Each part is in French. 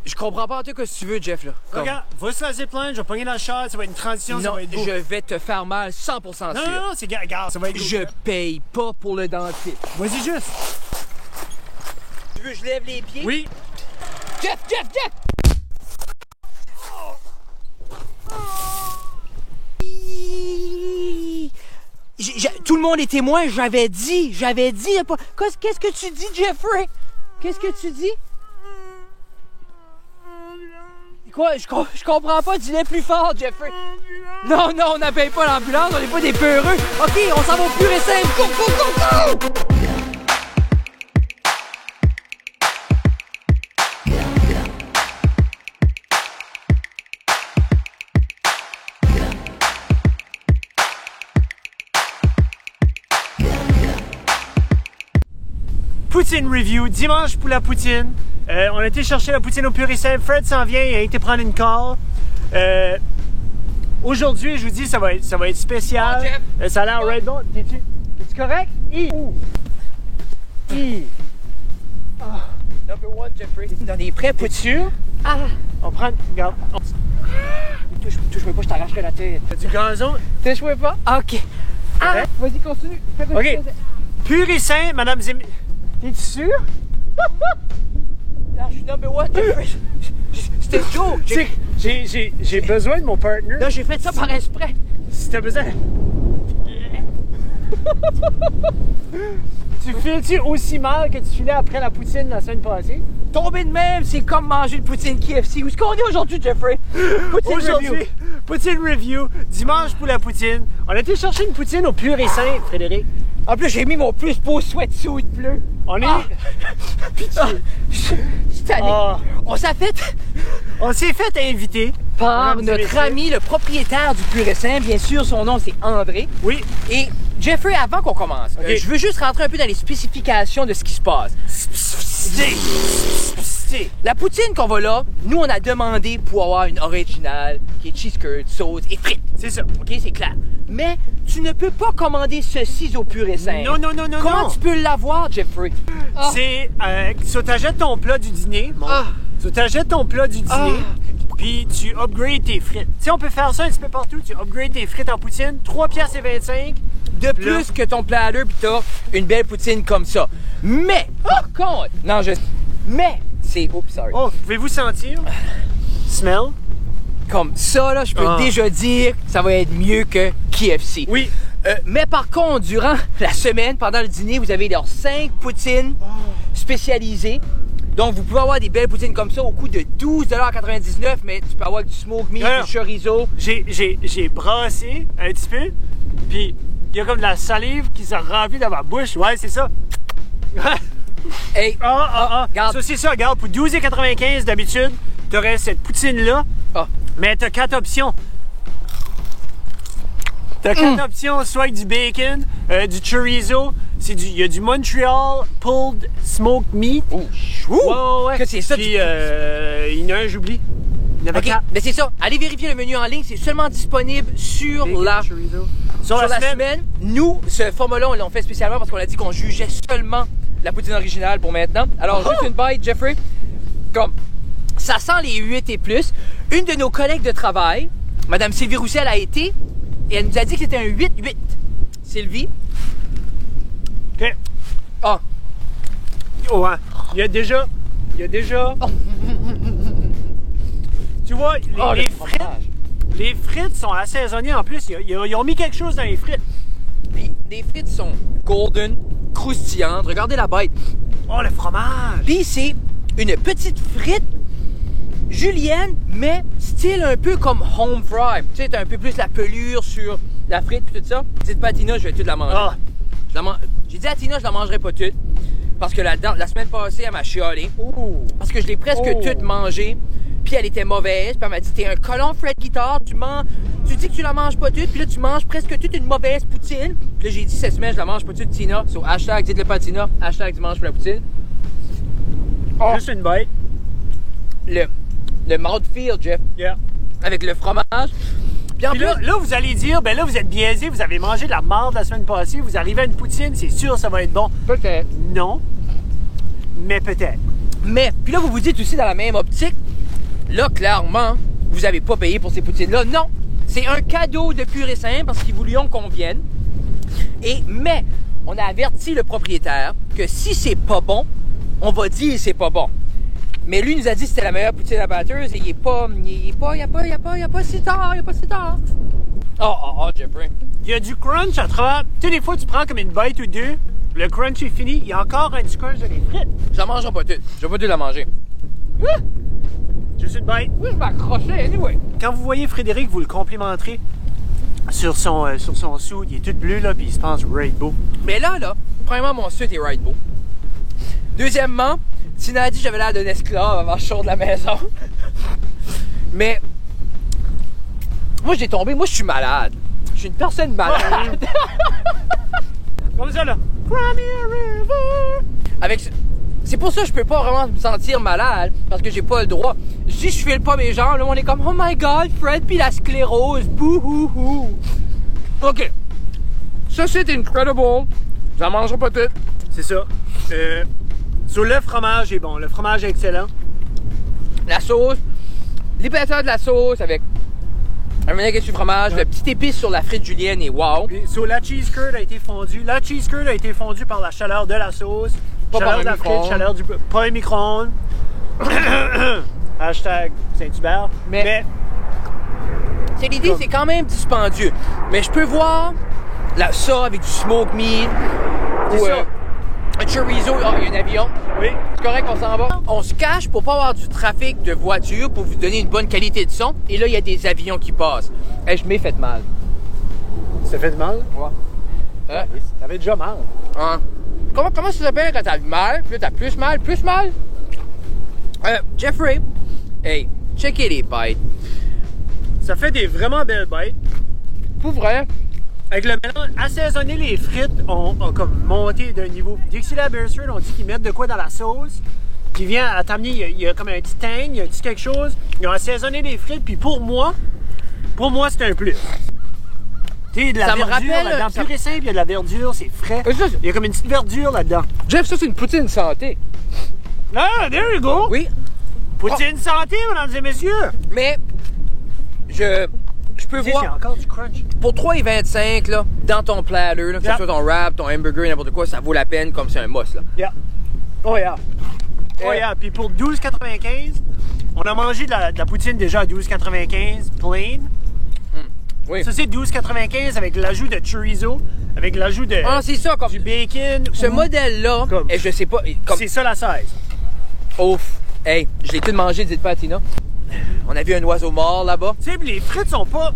Je comprends pas en tout cas ce que tu veux, Jeff, là. Comme... Regarde, va sur la zipline, je vais pogner dans le char, ça va être une transition, ça Non, va être beau. je vais te faire mal 100% sûr. Non, c'est regarde, ça va être beau. Je paye pas pour le dentiste. Vas-y juste. Tu veux que je lève les pieds? Oui. Jeff! Tout le monde est témoin, j'avais dit. Qu'est-ce que tu dis, Jeffrey? Qu'est-ce que tu dis? Quoi? Je comprends pas, dis-le plus fort, Jeffrey. Non, on n'appelle pas l'ambulance, on n'est pas des peureux. OK, on s'en va au pur et simple. Go! Poutine review, dimanche pour la poutine. On a été chercher la poutine au pur et simple. Fred s'en vient, il a été prendre une call. Aujourd'hui, je vous dis, ça va être spécial. Ça a l'air right bon. T'es-tu correct? Number one, Jeffrey. Dans des prêts, T'es sûr? On prend. Regarde. Touche-moi pas, je t'arracherai la tête. T'as du gazon? Touche-moi pas. OK. Vas-y, continue. OK. Pur et simple, madame Zim. T'es-tu sûr? Là, je suis number one, Jeffrey. C'était une joke. J'ai besoin de mon partner. Là, j'ai fait ça par exprès. Si t'as besoin. Tu files-tu aussi mal que tu filais après la poutine la semaine passée? Tomber de même, c'est comme manger une poutine KFC. Où est-ce qu'on est aujourd'hui, Jeffrey? Aujourd'hui, poutine review, dimanche pour la poutine. On a été chercher une poutine au pur et simple, Frédéric. En plus, j'ai mis mon plus beau sweatsuit bleu. On est... Pitié. Cette année, on s'est fait inviter par notre ami, le propriétaire du Pur et Simple. Bien sûr, son nom, c'est André. Oui. Et Jeffrey, avant qu'on commence, je veux juste rentrer un peu dans les spécifications de ce qui se passe. La poutine qu'on va là, nous, on a demandé pour avoir une originale qui est cheese curd, sauce et frites. C'est ça. OK, c'est clair. Mais tu ne peux pas commander ceci au Pur et Simple. Non. Comment tu peux l'avoir, Jeffrey? C'est... so t'achètes ton plat du dîner. Puis tu upgrades tes frites. Tu sais, on peut faire ça un petit peu partout. Tu upgrades tes frites en poutine, 3,25 $. De plus que ton platter, puis t'as une belle poutine comme ça. Mais, par contre, c'est... Oups, sorry. Oh, pouvez-vous sentir? Smell? Comme ça, là, je peux déjà dire que ça va être mieux que KFC. Oui. Mais par contre, durant la semaine, pendant le dîner, vous avez leurs 5 poutines spécialisées. Donc, vous pouvez avoir des belles poutines comme ça au coût de 12,99 $, mais tu peux avoir du smoke meat, du chorizo. J'ai brassé un petit peu, puis il y a comme de la salive qui s'est remplie dans ma bouche. Ouais, c'est ça. Hey, regarde. Ça, c'est ça, regarde. Pour 12,95 $ d'habitude, t'aurais cette poutine-là, mais t'as 4 options. T'as 4 options, soit avec du bacon, du chorizo, il y a du Montreal Pulled Smoked Meat. Ouais. Que c'est ça? Puis, il y en a un, j'oublie. Il y en avait 4. Mais c'est ça. Allez vérifier le menu en ligne. C'est seulement disponible sur bacon, la... chorizo. Sur la semaine. Nous, ce format-là, on l'a fait spécialement parce qu'on a dit qu'on jugeait seulement la poutine originale pour maintenant. Alors, juste une bite, Jeffrey. Comme, ça sent les 8 et plus. Une de nos collègues de travail, Madame Sylvie Roussel, a été et elle nous a dit que c'était un 8-8. Sylvie? OK. Ouais. Il y a déjà... Tu vois, les frites sont assaisonnées en plus. Ils ont mis quelque chose dans les frites. Les frites sont golden, croustillantes. Regardez la bête. Oh, le fromage! Puis c'est une petite frite julienne, mais style un peu comme home fry. Tu sais, t'as un peu plus la pelure sur la frite et tout ça. Dites pas à Tina, je vais toute la manger. J'ai dit à Tina, je la mangerai pas toute. Parce que la semaine passée, elle m'a chialé. Parce que je l'ai presque toute mangée. Puis elle était mauvaise. Puis elle m'a dit, t'es un colon Fred Guitar. Tu dis que tu la manges pas toute. Puis là, tu manges presque toute une mauvaise poutine. Puis là, j'ai dit, cette semaine, je la mange pas toute, Tina. So, hashtag, dites-le pas à Tina. Hashtag dimanche pour la poutine. Juste une bite. Le mouthfeel, Jeff. Yeah. Avec le fromage. Puis en plus, là, vous allez dire, ben là, vous êtes biaisé, vous avez mangé de la marde la semaine passée, vous arrivez à une poutine, c'est sûr, ça va être bon. Peut-être. Non, mais peut-être. Mais, puis là, vous vous dites aussi dans la même optique, là, clairement, vous avez pas payé pour ces poutines-là. Non, c'est un cadeau de pur et simple parce qu'ils voulions qu'on vienne. Mais, on a averti le propriétaire que si c'est pas bon, on va dire c'est pas bon. Mais lui nous a dit que c'était la meilleure poutine à batteuse et il y a pas si tard, Oh, Jeffrey. Il y a du crunch à travers. Tu sais, des fois, tu prends comme une bite ou deux, le crunch est fini, il y a encore un petit crunch dans les frites. J'en mangerai pas toutes. Je vais pas tout la manger. Juste une bite. Oui, je m'accrochais, anyway. Quand vous voyez Frédéric, vous le complimenterez sur son sou. Il est tout bleu, là, puis il se pense right beau. Mais là, premièrement, mon suit est right beau. Deuxièmement, Tina a dit que j'avais l'air d'un esclave avant le show de la maison. Mais, moi, j'ai tombé. Moi, je suis malade. Je suis une personne malade. Comme ça, là. C'est pour ça que je peux pas vraiment me sentir malade, parce que j'ai pas le droit. Si je file pas mes jambes, là, on est comme, oh my god, Fred, puis la sclérose, bouhouhou. OK. Ça, c'est incredible. J'en mangerai pas tout. C'est ça. Sur le fromage est bon. Le fromage est excellent. La sauce, l'épaisseur de la sauce avec un vinaigre sur fromage, le petit épice sur la frite julienne et wow. Puis, la cheese curd a été fondue. La cheese curd a été fondue par la chaleur de la sauce. Pas chaleur par de la frite, chaleur du... Pas un micro-ondes. Hashtag Saint-Hubert. Mais c'est l'idée, c'est quand même dispendieux. Mais je peux voir ça avec du smoked meat ou un chorizo. Ah, il y a un avion. Oui. C'est correct, on s'en va. On se cache pour pas avoir du trafic de voitures, pour vous donner une bonne qualité de son. Et là, il y a des avions qui passent. Je m'ai fait mal. Ça fait mal? Ouais. T'avais déjà mal. Hein? Comment ça s'appelle quand t'as mal? Puis là, t'as plus mal? Jeffrey, hey, checkez les bites. Ça fait des vraiment belles bites. Pour vrai. Avec le mélange, assaisonner les frites ont comme monté d'un niveau. Dixie Lab Beresford, on dit qu'ils mettent de quoi dans la sauce, qui vient à t'amener, il y a comme un petit tang, il y a un petit quelque chose. Ils ont assaisonné les frites, puis pour moi, c'est un plus. Tu sais, de la Ça me verdure rappelle, là-dedans. Pur et simple, il y a de la verdure, c'est frais. Ça, Il y a comme une petite verdure là-dedans. Jeff, ça, c'est une poutine santé. Ah, there you go! Oui. Poutine santé, mesdames et messieurs! Mais, je peux Il y voir. a encore du crunch. Pour 3,25 là, dans ton platter, là, que ce soit ton wrap, ton hamburger, n'importe quoi, ça vaut la peine comme c'est un must. Là. Yeah. Oh yeah. Oh yeah. Puis pour 12,95, on a mangé de la poutine déjà à 12,95 plain. Oui. Ça, c'est 12,95 avec l'ajout de chorizo, avec l'ajout de C'est ça, comme du bacon. ce modèle-là, et je sais pas, C'est ça la 16. Ouf. Hey, je l'ai tout mangé, dites pas à Tina. On a vu un oiseau mort là-bas. Tu sais, les frites sont pas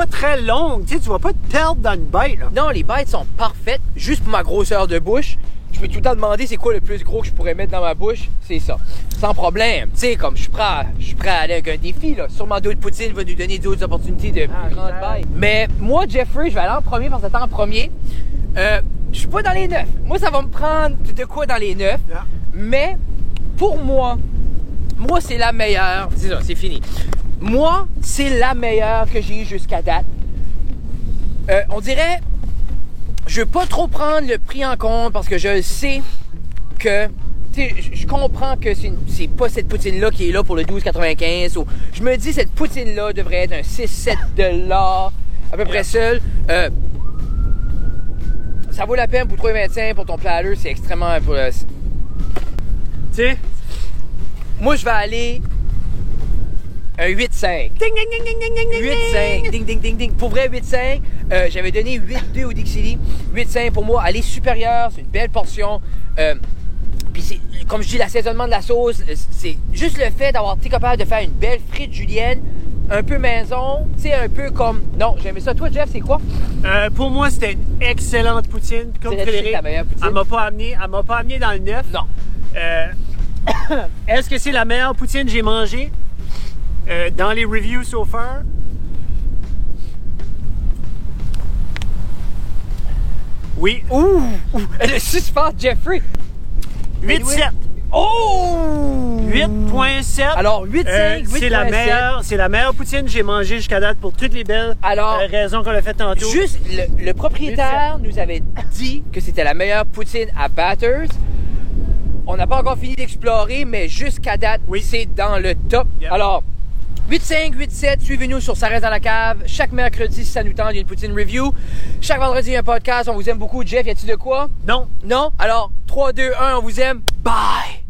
très longues. Tu sais, tu vas pas te perdre dans une bite, là. Non, les bites sont parfaites, juste pour ma grosseur de bouche. Je peux tout le temps demander c'est quoi le plus gros que je pourrais mettre dans ma bouche, c'est ça. Sans problème. Tu sais, comme je suis prêt à aller avec un défi, là. Sûrement d'autres poutines va nous donner d'autres opportunités de plus grandes bites. Mais moi, Jeffrey, je vais aller en premier parce que t'attends en premier. Je suis pas dans les 9. Moi, ça va me prendre de quoi dans les 9. Yeah. Mais, pour moi, c'est la meilleure. C'est ça, c'est fini. Moi, c'est la meilleure que j'ai eue jusqu'à date. On dirait, je veux pas trop prendre le prix en compte parce que je sais que, tu sais, je comprends que c'est pas cette poutine-là qui est là pour le 12,95. Ou, je me dis, cette poutine-là devrait être un 6-7 $, à peu près seul. Ça vaut la peine pour 3,25 pour ton platter, c'est extrêmement... Tu sais, moi, je vais aller un 8,5. Ding, ding, ding, ding, ding, ding, 8,5. Ding, ding, ding, ding. Pour vrai, 8,5. J'avais donné 8,2 au Dixie. 8,5 pour moi. Elle est supérieure. C'est une belle portion. Puis, comme je dis, l'assaisonnement de la sauce, c'est juste le fait d'avoir été capable de faire une belle frite julienne, un peu maison, tu sais, un peu comme... Non, j'aimais ça. Toi, Jeff, c'est quoi? Pour moi, c'était une excellente poutine. Comme Frédéric, la meilleure poutine. elle m'a pas amené dans le 9. Non. Est-ce que c'est la meilleure poutine que j'ai mangée dans les reviews so far? Oui. Ouh! Le suspense, Jeffrey! 8,7. Oh! 8,7. Alors, 8,5, 8,7. C'est la meilleure poutine que j'ai mangée jusqu'à date pour toutes les belles raisons qu'on a fait tantôt. Juste, le propriétaire nous avait dit que c'était la meilleure poutine à Batters. On n'a pas encore fini d'explorer, mais jusqu'à date, c'est dans le top. Yep. Alors, 8587, suivez-nous sur Ça reste dans la cave. Chaque mercredi, si ça nous tente, il y a une poutine review. Chaque vendredi, il y a un podcast. On vous aime beaucoup. Jeff, y a-t-il de quoi? Non. Non? Alors, 3, 2, 1, on vous aime. Bye!